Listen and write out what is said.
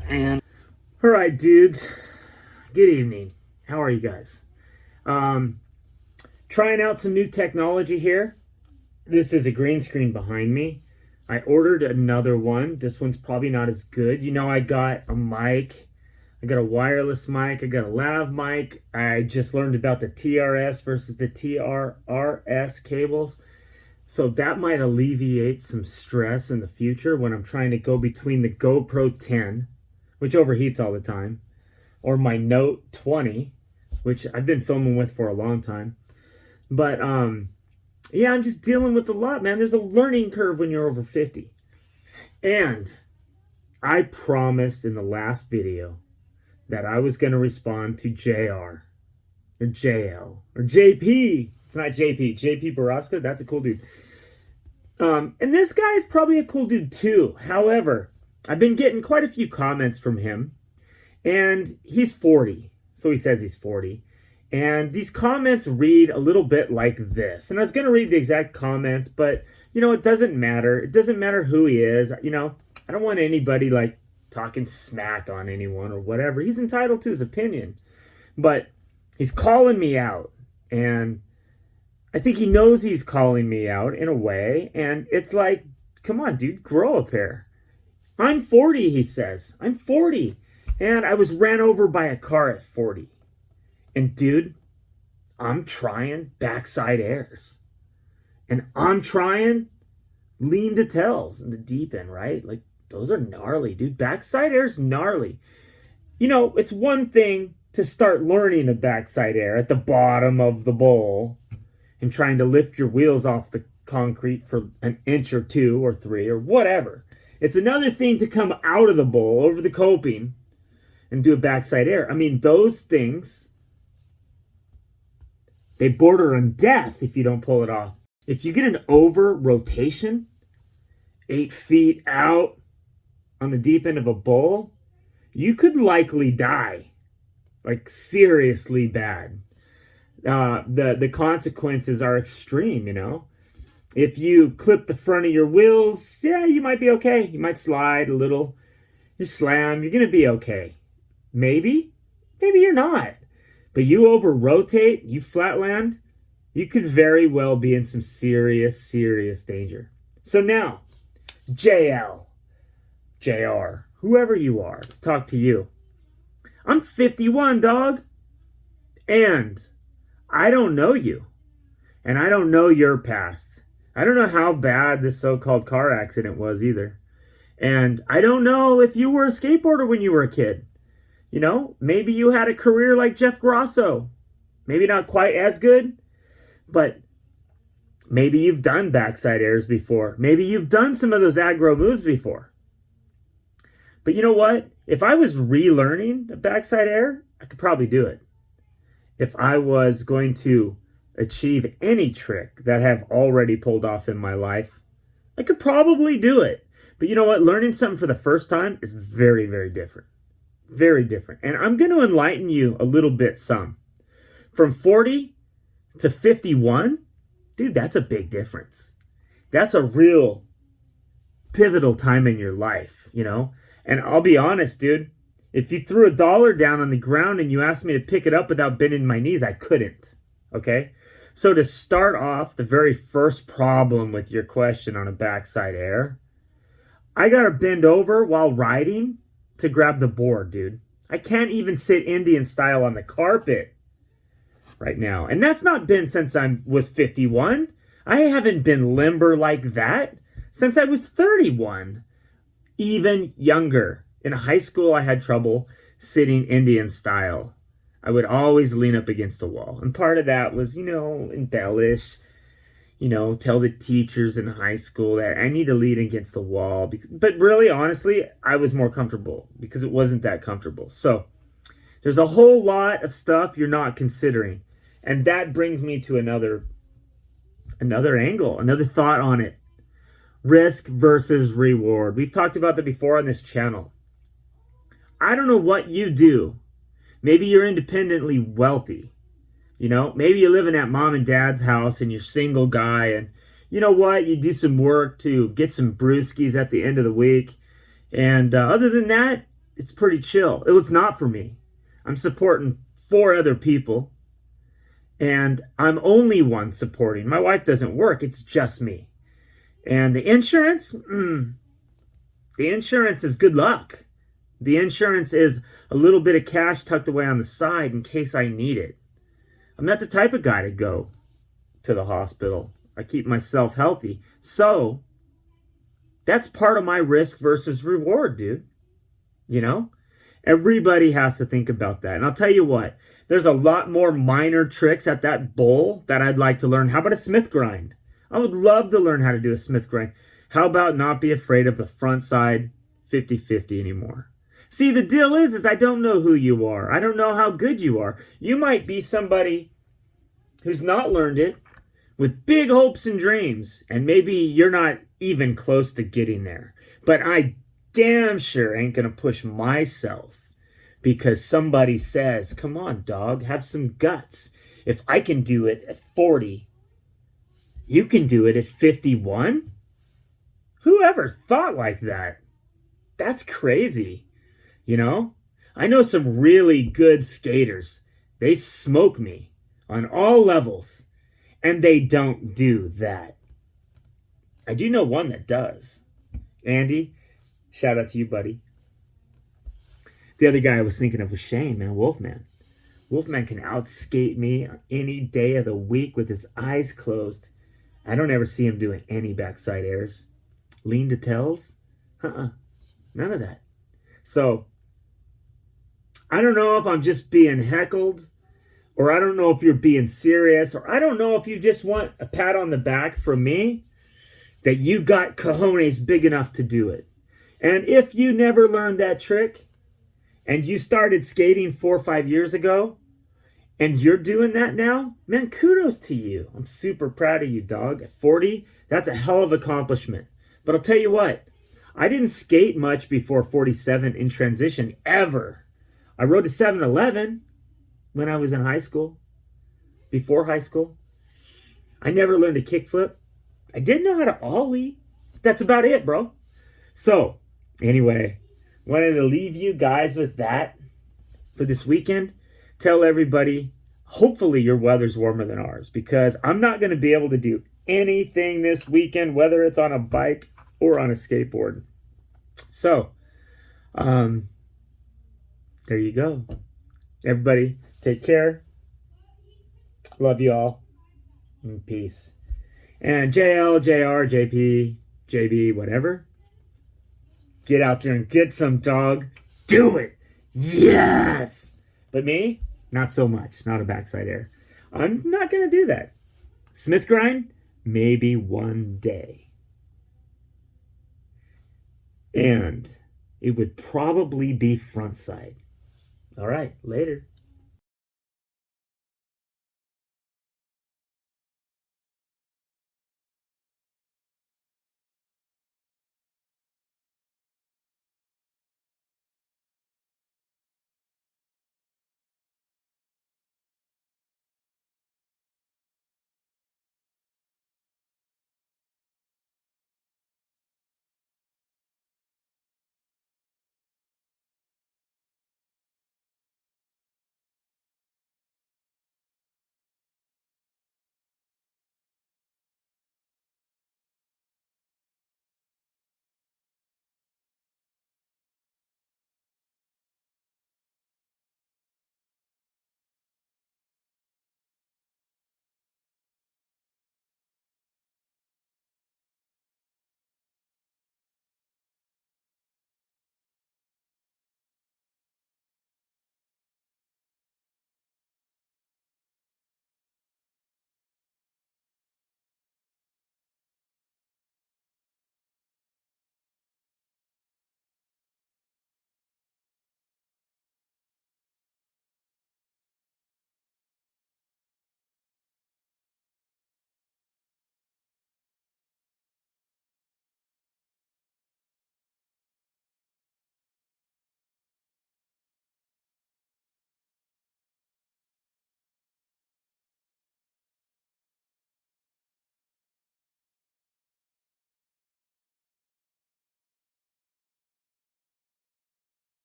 And all right, dudes. Good evening. How are you guys? Trying out some new technology here. This is a green screen behind me. I ordered another one. This one's probably not as good. You know, I got a mic. I got a wireless mic. I got a lav mic. I just learned about the TRS versus the TRRS cables. So that might alleviate some stress in the future when I'm trying to go between the GoPro 10, which overheats all the time, or my Note 20, which I've been filming with for a long time. But yeah, I'm just dealing with a lot, man. There's a learning curve when you're over 50. And I promised in the last video that I was going to respond to JR or JL or JP. It's not JP. JP Baraska, that's a cool dude. And this guy is probably a cool dude too. However, I've been getting quite a few comments from him. And he's 40. So he says he's 40. And these comments read a little bit like this. And I was going to read the exact comments, but, you know, it doesn't matter. It doesn't matter who he is. You know, I don't want anybody, like, talking smack on anyone or whatever. He's entitled to his opinion. But he's calling me out. And I think he knows he's calling me out in a way. And it's like, come on, dude, grow a pair. I'm 40, he says. I'm 40. And I was ran over by a car at 40. And dude, I'm trying backside airs. And I'm trying lean to tells in the deep end, right? Like, those are gnarly, dude. Backside air's gnarly. You know, it's one thing to start learning a backside air at the bottom of the bowl and trying to lift your wheels off the concrete for an inch or two or three or whatever. It's another thing to come out of the bowl over the coping and do a backside air. I mean, those things, they border on death if you don't pull it off. If you get an over rotation, 8 feet out on the deep end of a bowl, you could likely die. Like, seriously bad. The consequences are extreme, you know. If you clip the front of your wheels, yeah, you might be okay. You might slide a little. You slam, you're going to be okay. Maybe you're not. But you over-rotate, you flatland, you could very well be in some serious, serious danger. So now, JL, JR, whoever you are, to talk to you. I'm 51, dog. And I don't know you. And I don't know your past. I don't know how bad this so-called car accident was either. And I don't know if you were a skateboarder when you were a kid. You know, maybe you had a career like Jeff Grosso. Maybe not quite as good, but maybe you've done backside airs before. Maybe you've done some of those aggro moves before. But you know what? If I was relearning a backside air, I could probably do it. If I was going to achieve any trick that I have already pulled off in my life, I could probably do it. But you know what? Learning something for the first time is very, very different. Very different. And I'm going to enlighten you a little bit some. From 40 to 51, dude, that's a big difference. That's a real pivotal time in your life, you know? And I'll be honest, dude, if you threw $1 down on the ground and you asked me to pick it up without bending my knees, I couldn't, okay? So to start off, the very first problem with your question on a backside air, I got to bend over while riding to grab the board, dude. I can't even sit Indian style on the carpet right now. And that's not been since I was 51. I haven't been limber like that since I was 31. Even younger. In high school, I had trouble sitting Indian style. I would always lean up against the wall. And part of that was, you know, embellish. You know, tell the teachers in high school that I need to lean against the wall. But really, honestly, I was more comfortable because it wasn't that comfortable. So there's a whole lot of stuff you're not considering. And that brings me to another angle, another thought on it. Risk versus reward. We've talked about that before on this channel. I don't know what you do. Maybe you're independently wealthy. You know, maybe you're living at mom and dad's house and you're single guy and you know what? You do some work to get some brewskis at the end of the week. And other than that, it's pretty chill. It's not for me. I'm supporting 4 other people, and I'm only one supporting. My wife doesn't work. It's just me. And the insurance, the insurance is good luck. The insurance is a little bit of cash tucked away on the side in case I need it. I'm not the type of guy to go to the hospital. I keep myself healthy. So that's part of my risk versus reward, dude. You know, everybody has to think about that. And I'll tell you what, there's a lot more minor tricks at that bowl that I'd like to learn. How about a Smith grind? I would love to learn how to do a Smith grind. How about not be afraid of the front side 50-50 anymore? See, the deal is I don't know who you are. I don't know how good you are. You might be somebody who's not learned it with big hopes and dreams, and maybe you're not even close to getting there. But I damn sure ain't going to push myself because somebody says, come on, dog, have some guts. If I can do it at 40, you can do it at 51? Whoever thought like that? That's crazy. You know, I know some really good skaters. They smoke me on all levels, and they don't do that. I do know one that does. Andy, shout out to you, buddy. The other guy I was thinking of was Shane, man, Wolfman. Wolfman can outskate me any day of the week with his eyes closed. I don't ever see him doing any backside airs. Lean to tells? None of that. So, I don't know if I'm just being heckled, or I don't know if you're being serious, or I don't know if you just want a pat on the back from me that you got cojones big enough to do it. And if you never learned that trick and you started skating 4 or 5 years ago and you're doing that now, man, kudos to you. I'm super proud of you, dog. At 40, that's a hell of an accomplishment. But I'll tell you what, I didn't skate much before 47 in transition, ever. I rode a 7-Eleven when I was in high school, before high school. I never learned a kickflip. I did know how to ollie. That's about it, bro. So, anyway, wanted to leave you guys with that for this weekend. Tell everybody, hopefully your weather's warmer than ours, because I'm not going to be able to do anything this weekend, whether it's on a bike or on a skateboard. So, there you go. Everybody, take care. Love you all. And peace. And JL, JR, JP, JB, whatever. Get out there and get some, dog. Do it. Yes. But me, not so much. Not a backside air. I'm not going to do that. Smith grind, maybe one day. And it would probably be front side. All right, later.